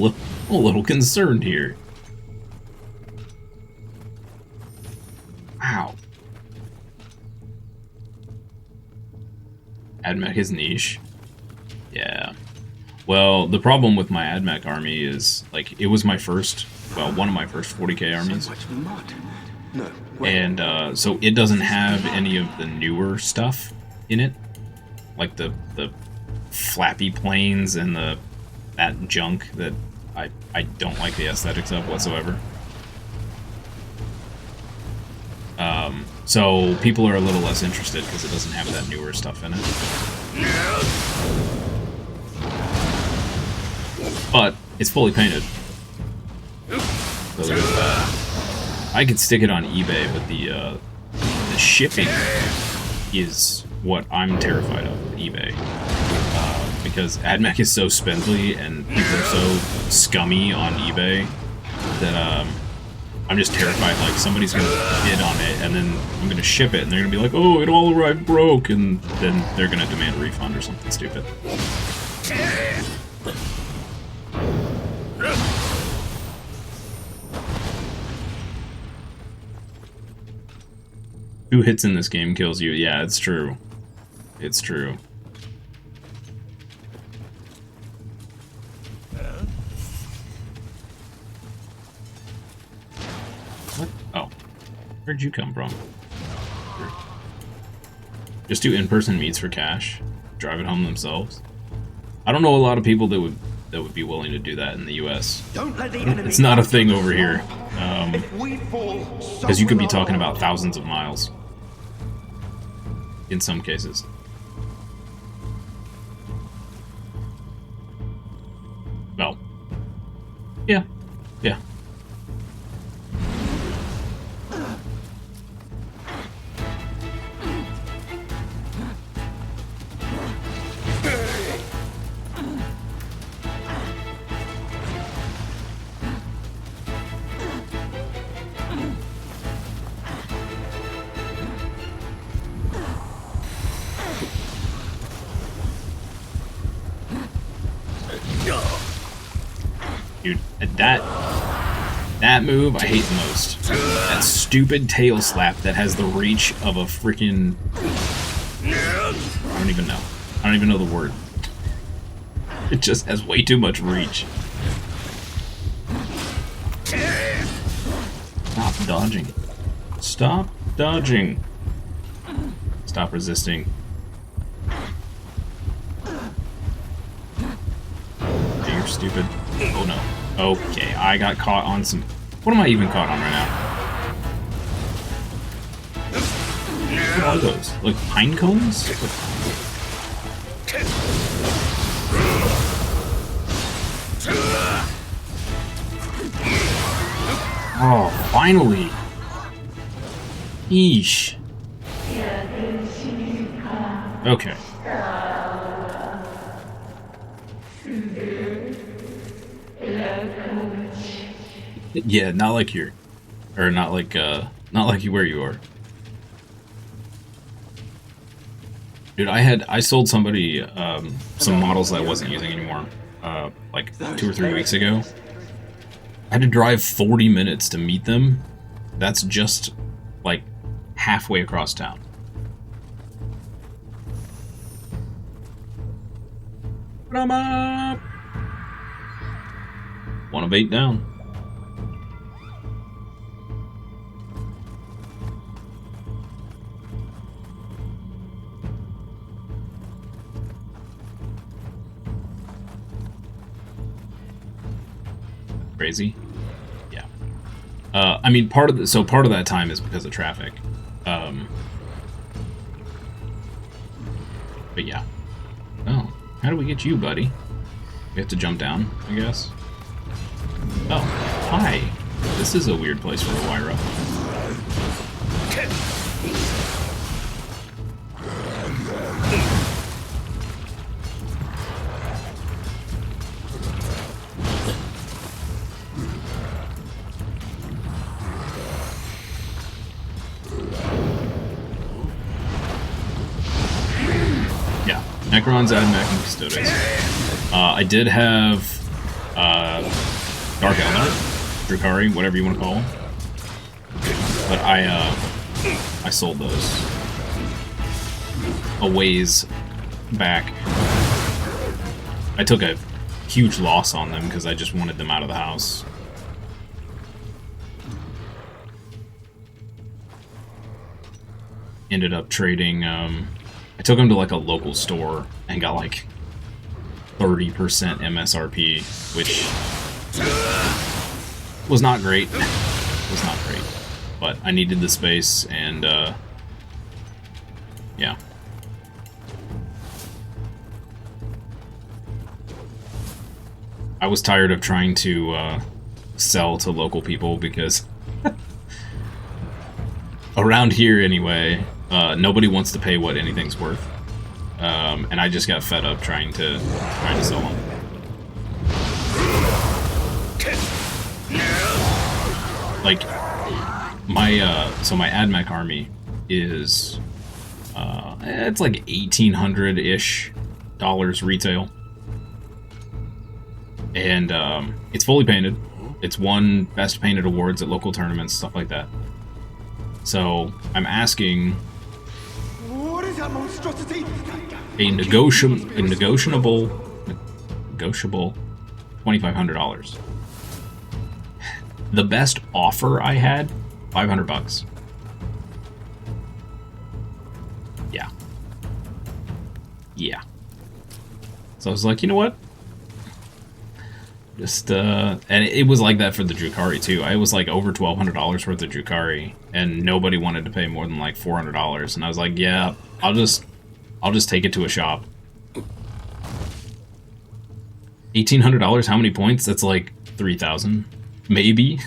I'm a little concerned here. Wow. AdMech is niche. Yeah. Well, the problem with my AdMech army is, like, it was my first, well, one of my first 40k armies. So much mud. No, and so it doesn't have any of the newer stuff in it. Like the flappy planes and that junk that I don't like the aesthetics of whatsoever. So people are a little less interested because it doesn't have that newer stuff in it. But it's fully painted. So there's that. I could stick it on eBay, but the shipping is what I'm terrified of with eBay. Because AdMech is so spindly and people are so scummy on eBay that I'm just terrified, like, somebody's gonna bid on it, and then I'm gonna ship it, and they're gonna be like, oh, it all arrived broke, and then they're gonna demand a refund or something stupid. 2 hits in this game kills you. Yeah, it's true. It's true. What? Oh. Where'd you come from? Just do in-person meets for cash. Drive it home themselves. I don't know a lot of people that would be willing to do that in the US. It's not a thing over here. Because you could be talking about thousands of miles. In some cases. Well. Yeah. Yeah. Dude, that move I hate the most. That stupid tail slap that has the reach of a freaking... I don't even know. I don't even know the word. It just has way too much reach. Stop dodging. Stop dodging. Stop resisting. You're stupid. Oh no. Okay, I got caught on some... What am I even caught on right now? What are those? Like pine cones? Oh, finally! Yeesh. Okay. Yeah, not like here. Or not like you where you are. Dude, I sold somebody some models that I wasn't using anymore, like 2 or 3 weeks ago. I had to drive 40 minutes to meet them. That's just, like, halfway across town. Come up! 1 of 8 down. Crazy. Yeah. I mean, part of that time is because of traffic. But yeah. Oh, how do we get you, buddy? We have to jump down, I guess. Oh, hi. This is a weird place for a Wyra. Necrons, AdMech, and Custodes. I did have Dark Element, Drukari, whatever you want to call them. But I sold those a ways back. I took a huge loss on them because I just wanted them out of the house. Ended up trading, I took them to like a local store and got like 30% MSRP, which was not great. Was not great. But I needed the space and, yeah. I was tired of trying to sell to local people because around here anyway, nobody wants to pay what anything's worth, and I just got fed up trying to sell them. Like my my AdMech army is it's like $1,800-ish retail. And it's fully painted. It's won best painted awards at local tournaments, stuff like that. So I'm asking What is that monstrosity? a negotiable $2,500. The best offer I had, $500. Yeah. Yeah. So I was like, you know what? Just, and it was like that for the Drukari too. I was like over $1,200 worth of Drukari, and nobody wanted to pay more than like $400. And I was like, yeah, I'll just take it to a shop. $1,800, how many points? That's like 3,000, maybe.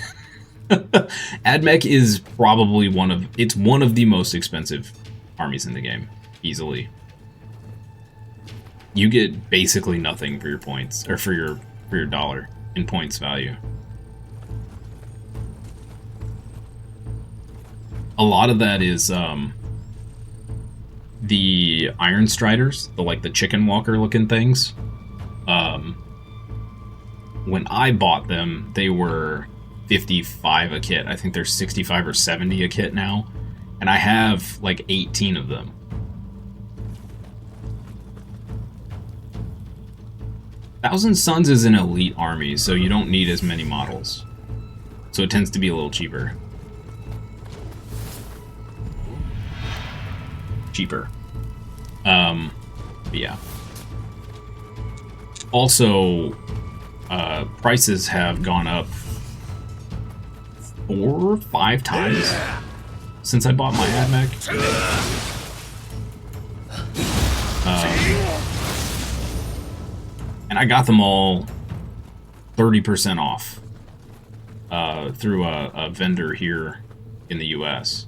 AdMech is probably one of the most expensive armies in the game, easily. You get basically nothing for your points, or for your dollar in points value. A lot of that is the Iron Striders, the chicken walker looking things. When I bought them, they were 55 a kit. I think they're 65 or 70 a kit now, and I have like 18 of them. Thousand Suns is an elite army, so you don't need as many models. So it tends to be a little cheaper. But yeah. Also, prices have gone up 4 or 5 times since I bought my AdMech. And I got them all 30% off through a vendor here in the US.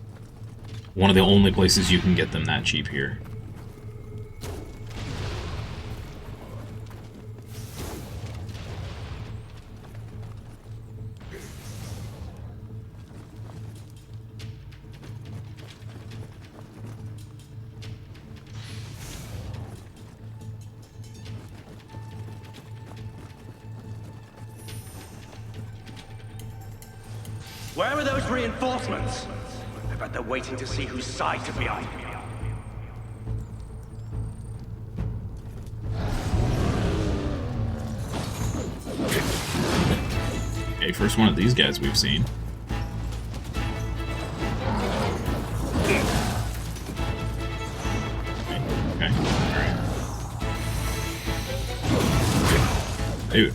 One of the only places you can get them that cheap here. Where are those reinforcements? I bet they're waiting to see whose side to be on. Okay, first one of these guys we've seen. Okay, alright. Dude.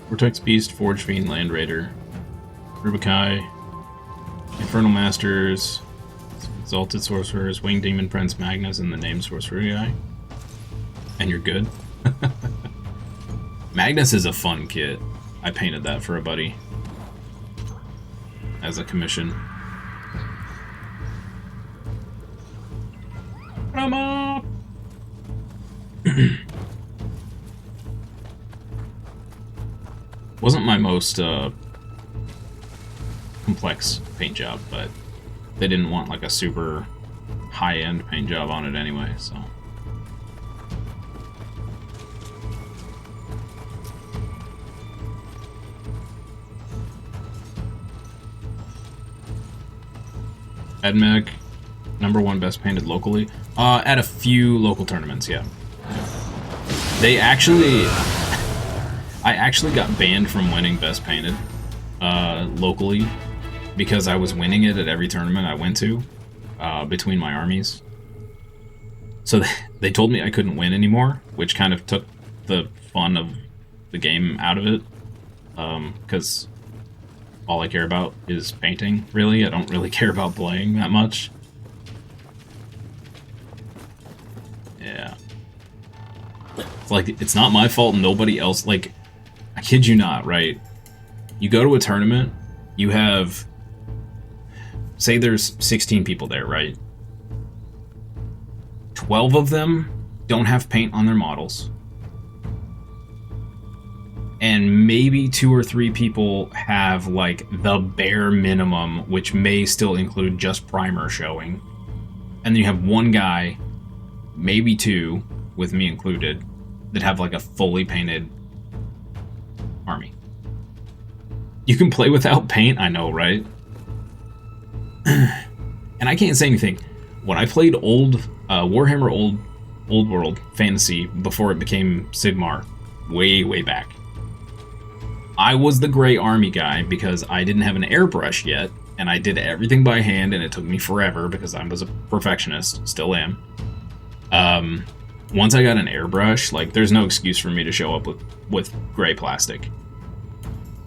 Vortex Beast, Forge Fiend, Land Raider, Rubikai, Infernal Masters, Exalted Sorcerers, Winged Demon Prince, Magnus, and the name Sorcerer guy. And you're good. Magnus is a fun kit. I painted that for a buddy as a commission. Come up! Wasn't my most complex paint job, but they didn't want like a super high-end paint job on it anyway, so. Edmec, #1 best painted locally. At a few local tournaments, yeah. They actually, I actually got banned from winning best painted locally because I was winning it at every tournament I went to between my armies. So they told me I couldn't win anymore, which kind of took the fun of the game out of it, because all I care about is painting, really. I don't really care about playing that much. Yeah. It's like, it's not my fault, nobody else, like, I kid you not, right? You go to a tournament, you have, say there's 16 people there, right? 12 of them don't have paint on their models. And maybe 2 or 3 people have, like, the bare minimum, which may still include just primer showing. And then you have one guy, maybe 2, with me included, that have, like, a fully painted army. You can play without paint, I know, right? And I can't say anything. When I played old Warhammer Old World Fantasy before it became Sigmar, way back, I was the gray army guy because I didn't have an airbrush yet, and I did everything by hand, and it took me forever because I was a perfectionist, still am. Once I got an airbrush, like, there's no excuse for me to show up with gray plastic.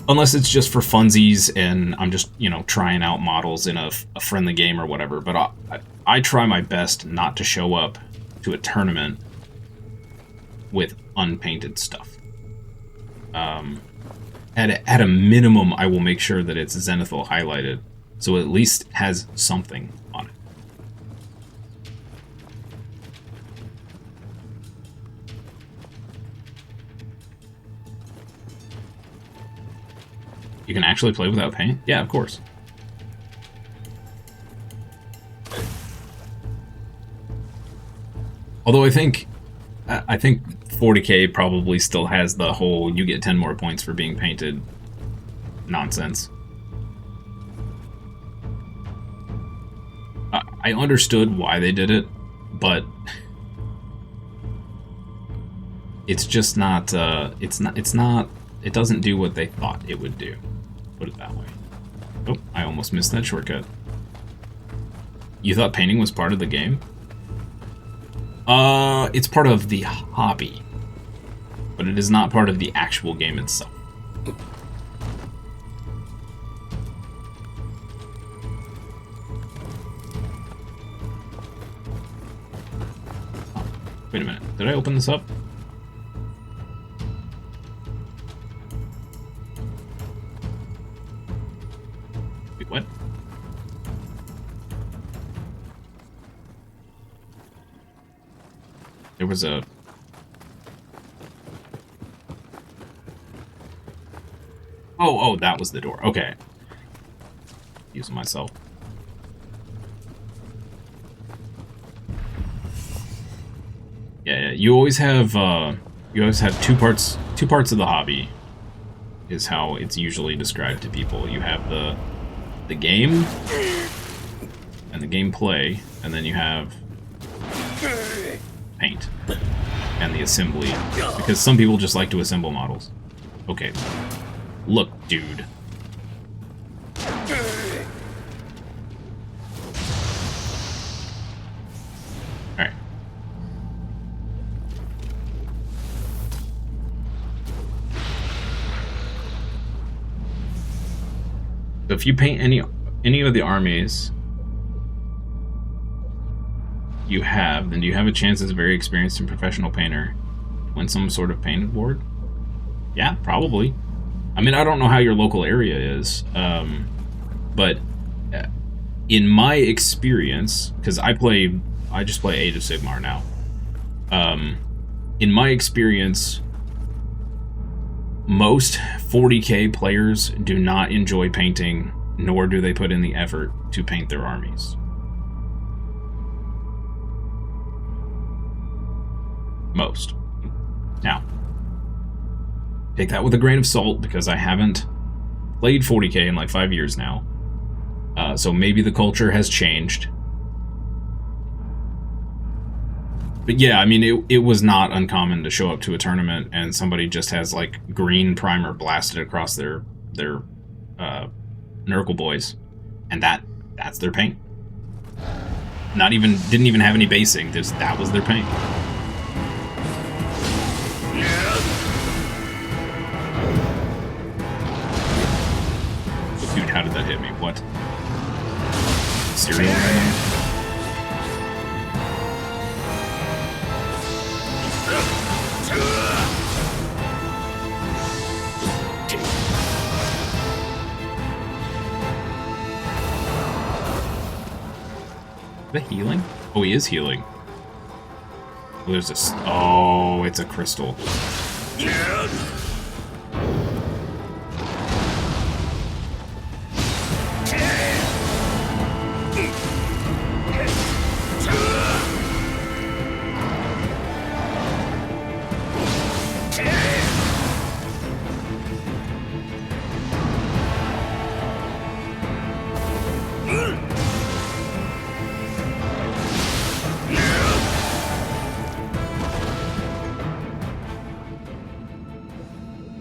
Unless it's just for funsies and I'm just, you know, trying out models in a friendly game or whatever. But I try my best not to show up to a tournament with unpainted stuff. At a minimum, I will make sure that it's zenithal highlighted, so it at least has something on it. You can actually play without paint? Yeah, of course. Although I think 40k probably still has the whole you get 10 more points for being painted nonsense. I understood why they did it, but it's just not, it doesn't do what they thought it would do. Put it that way. Oh, I almost missed that shortcut. You thought painting was part of the game? It's part of the hobby, but it is not part of the actual game itself. Oh, wait a minute, did I open this up? Wait, what? There was a... Oh, that was the door. Okay. Using myself. Yeah, you always have two parts of the hobby, is how it's usually described to people. You have the game and the gameplay, and then you have paint and the assembly, because some people just like to assemble models. Okay, look, dude. Alright. So if you paint any of the armies you have, then you have a chance as a very experienced and professional painter to win some sort of paint award? Yeah, probably. I mean, I don't know how your local area is, but in my experience, because I just play Age of Sigmar now. In my experience, Most 40k players do not enjoy painting, nor do they put in the effort to paint their armies. Most. Now, take that with a grain of salt, because I haven't played 40k in like 5 years now. So maybe the culture has changed. But yeah, I mean, it was not uncommon to show up to a tournament and somebody just has like green primer blasted across their Nurgle boys, and that's their paint. Didn't even have any basing. That was their paint. Dude, how did that hit me? What? Cereal right now? Is that healing? Oh, he is healing. Oh, there's this. Oh, it's a crystal.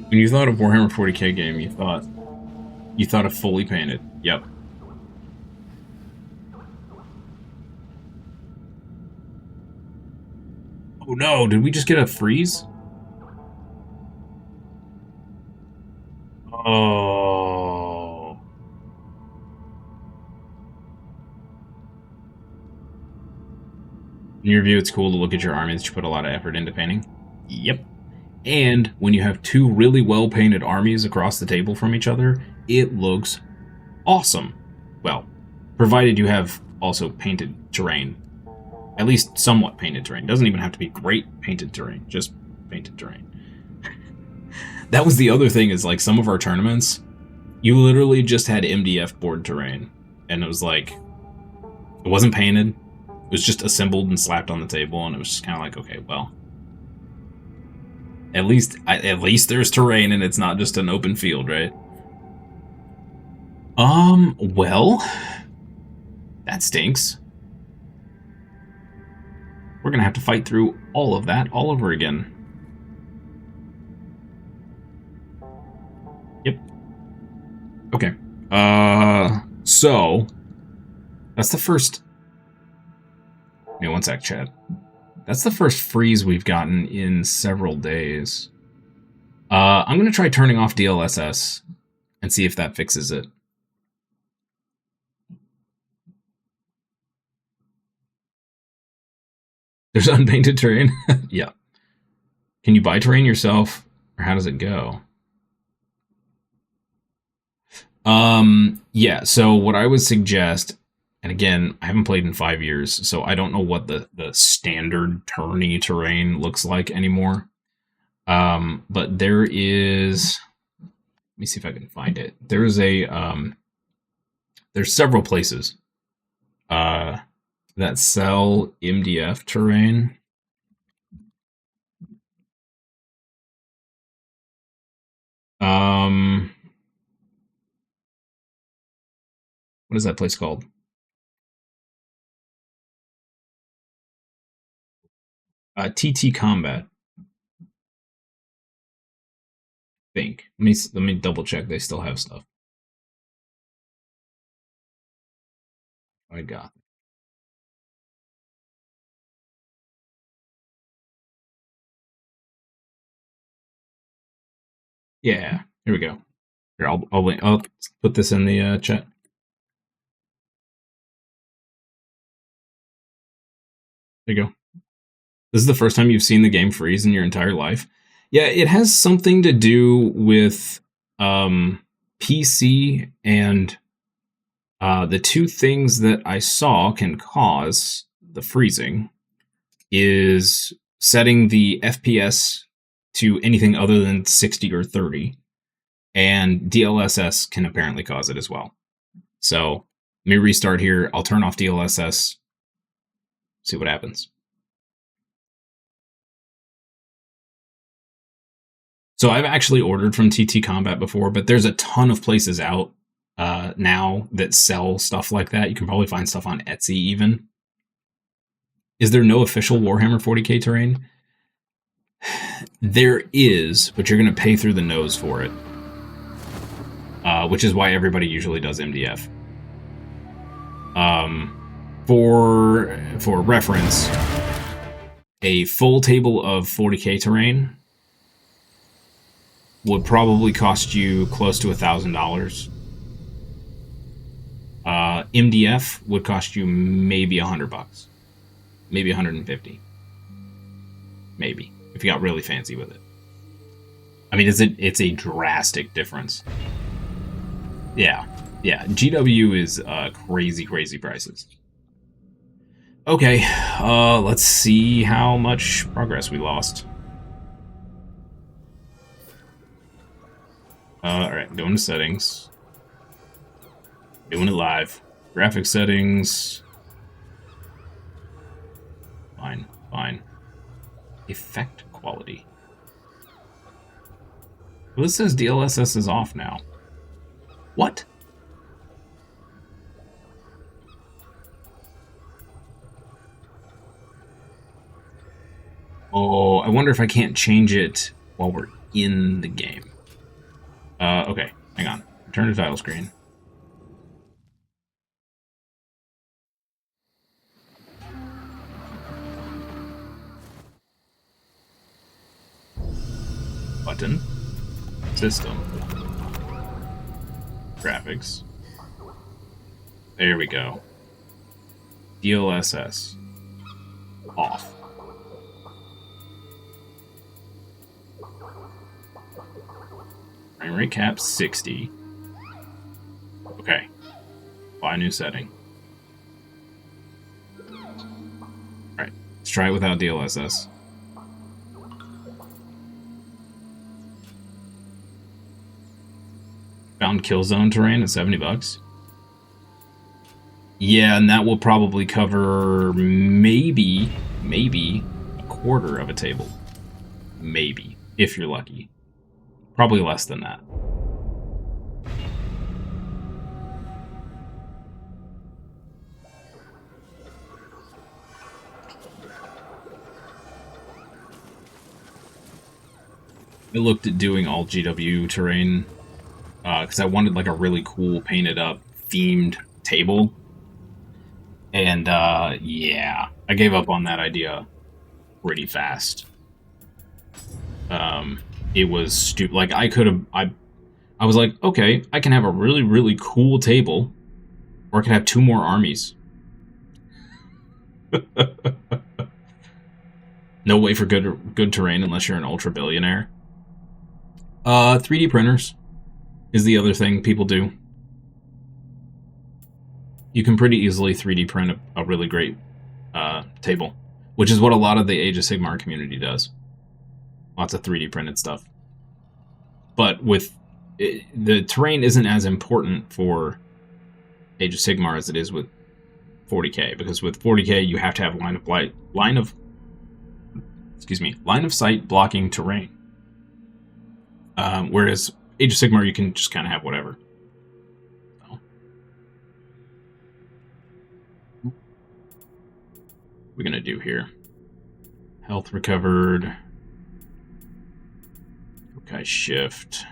When you thought of Warhammer 40k game, you thought of fully painted. Yep. Oh no, did we just get a freeze? Oh. In your view, it's cool to look at your army that you put a lot of effort into painting? Yep. And when you have two really well-painted armies across the table from each other, it looks awesome. Well, provided you have also painted terrain. At least somewhat painted terrain. Doesn't even have to be great painted terrain, just painted terrain. That was the other thing, is like some of our tournaments, you literally just had MDF board terrain. And it was like, it wasn't painted. It was just assembled and slapped on the table, and it was just kind of like, okay, well, at least there's terrain and it's not just an open field, right? Well, that stinks. We're gonna have to fight through all of that all over again. Yep. Okay. So that's the first. Wait, one sec, chat. That's the first freeze we've gotten in several days. I'm going to try turning off DLSS and see if that fixes it. There's unpainted terrain? Yeah. Can you buy terrain yourself, or how does it go? Yeah, so what I would suggest, and again, I haven't played in 5 years, so I don't know what the standard tourney terrain looks like anymore. But there is, let me see if I can find it. There's several places that sell MDF terrain. What is that place called? TT Combat. I think. Let me double check. They still have stuff. I got it. Yeah, here we go. Here, I'll put this in the chat. There you go. This is the first time you've seen the game freeze in your entire life. Yeah, it has something to do with PC, and the two things that I saw can cause the freezing is setting the FPS to anything other than 60 or 30. And DLSS can apparently cause it as well. So let me restart here. I'll turn off DLSS. See what happens. So I've actually ordered from TT Combat before, but there's a ton of places out now that sell stuff like that. You can probably find stuff on Etsy even. Is there no official Warhammer 40k terrain? There is, but you're going to pay through the nose for it. Which is why everybody usually does MDF. For reference, a full table of 40k terrain would probably cost you close to $1,000. MDF would cost you maybe $100, maybe 150, maybe if you got really fancy with it. I mean, it's a drastic difference. Yeah. GW is crazy prices. Okay, let's see how much progress we lost. Alright, going to settings. Doing it live. Graphic settings. Fine. Effect quality. Well, this says DLSS is off now. What? Oh, I wonder if I can't change it while we're in the game. Okay, hang on. Return to title screen. Button. System. Graphics. There we go. DLSS. Off. Frame rate cap 60. Okay. Apply new setting. Alright. Let's try it without DLSS. Found kill zone terrain at $70. Yeah, and that will probably cover maybe a quarter of a table. Maybe, if you're lucky. Probably less than that. I looked at doing all GW terrain because I wanted like a really cool painted up themed table. And yeah, I gave up on that idea pretty fast. It was stupid. Like I was like, okay, I can have a really cool table, or I can have 2 more armies. No way for good terrain unless you're an ultra billionaire. 3D printers is the other thing people do. You can pretty easily 3D print a really great table, which is what a lot of the Age of Sigmar community does. Lots of 3D printed stuff. But with the terrain isn't as important for Age of Sigmar as it is with 40k, because with 40k you have to have line of sight blocking terrain. Whereas Age of Sigmar you can just kind of have whatever. So. What are we gonna do here? Health recovered. Yokai Shift.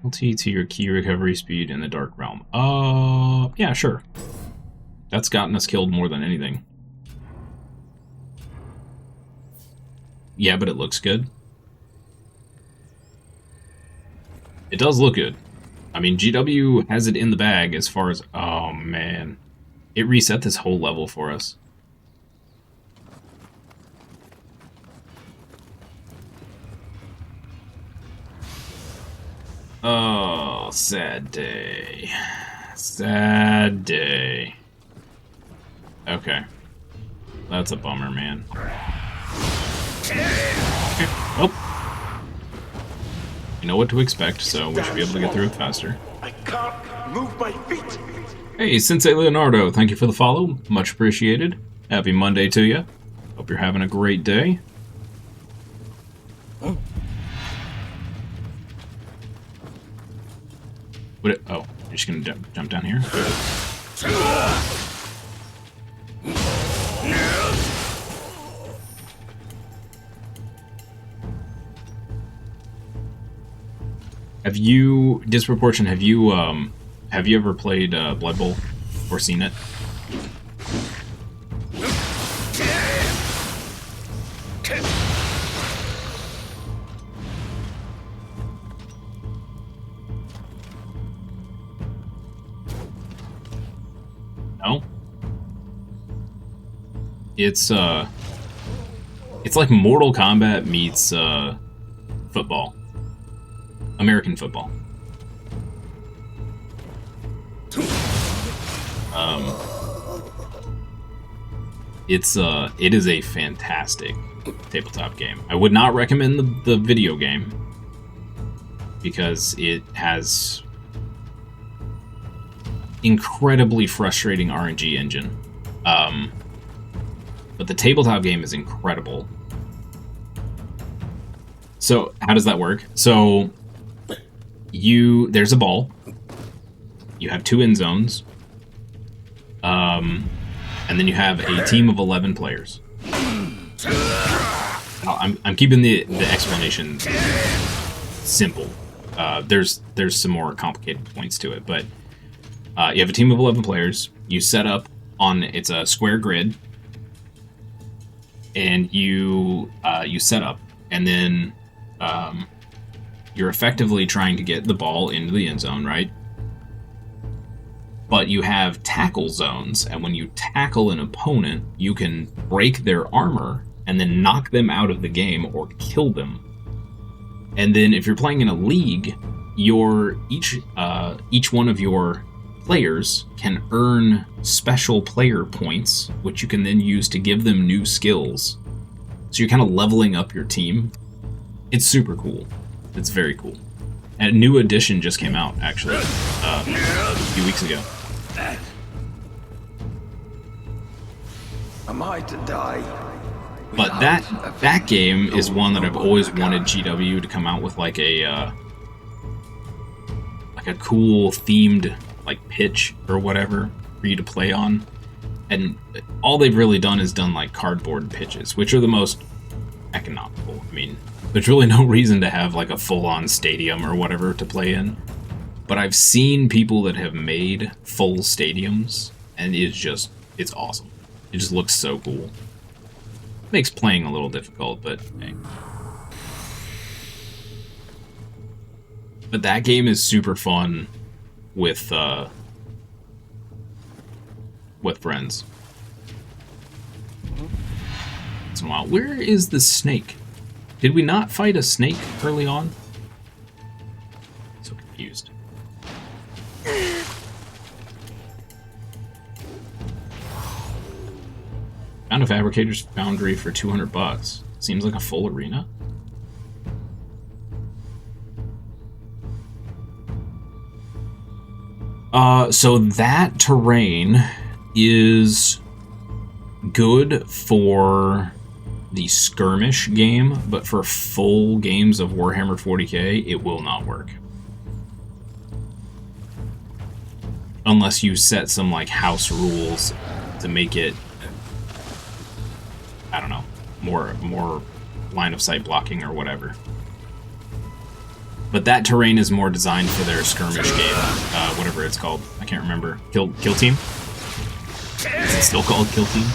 LT to your key recovery speed in the Dark Realm. Yeah, sure. That's gotten us killed more than anything. Yeah, but it looks good. It does look good. I mean, GW has it in the bag as far as... Oh, man. It reset this whole level for us. Oh, sad day. Sad day. Okay. That's a bummer, man. Okay. Well, you know what to expect, so we should be able to get through it faster. I can't move my feet. Hey, Sensei Leonardo, thank you for the follow. Much appreciated. Happy Monday to you. Hope you're having a great day. Oh, you're just gonna jump down here? Have you, Disproportion, have you ever played Blood Bowl or seen it? No? It's like Mortal Kombat meets football. American football. It is a fantastic tabletop game. I would not recommend the video game because it has incredibly frustrating RNG engine. But the tabletop game is incredible. So how does that work? So there's a ball. You have 2 end zones. And then you have a team of 11 players. I'm keeping the explanation simple. There's some more complicated points to it, but you have a team of 11 players. You set up on, it's a square grid, and you set up, and then you're effectively trying to get the ball into the end zone, right? But you have tackle zones, and when you tackle an opponent, you can break their armor and then knock them out of the game or kill them. And then if you're playing in a league, each one of your players can earn special player points, which you can then use to give them new skills. So you're kind of leveling up your team. It's super cool. It's very cool. And a new edition just came out, actually, a few weeks ago. Am I to die? But that game is one that I've always wanted GW to come out with, like a cool themed like pitch or whatever for you to play on. And all they've really done is done like cardboard pitches, which are the most economical. I mean, there's really no reason to have like a full-on stadium or whatever to play in. But I've seen people that have made full stadiums, and it's awesome. It just looks so cool. Makes playing a little difficult, but hey. But that game is super fun with friends. Once in a while. Where is the snake? Did we not fight a snake early on? So confused. Found a fabricator's foundry for $200. Seems like a full arena. So that terrain is good for the skirmish game, but for full games of Warhammer 40k, it will not work. Unless you set some like house rules to make it, I don't know, more line of sight blocking or whatever. But that terrain is more designed for their skirmish game, whatever it's called. I can't remember. Kill Team? Is it still called Kill Team?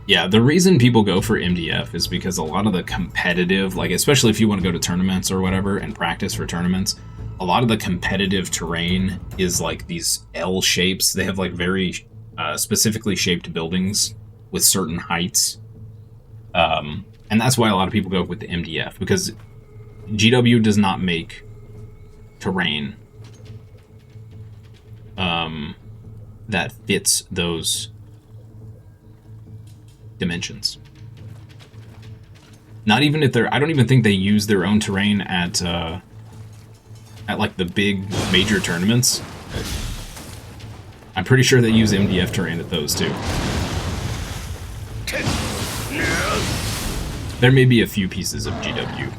Yeah, the reason people go for MDF is because a lot of the competitive, like especially if you want to go to tournaments or whatever and practice for tournaments, a lot of the competitive terrain is like these L shapes. They have like very specifically shaped buildings with certain heights. And that's why a lot of people go with the MDF, because GW does not make terrain that fits those dimensions. Not even if they're... I don't even think they use their own terrain at like the big major tournaments. I'm pretty sure they use MDF terrain at those too. There may be a few pieces of GW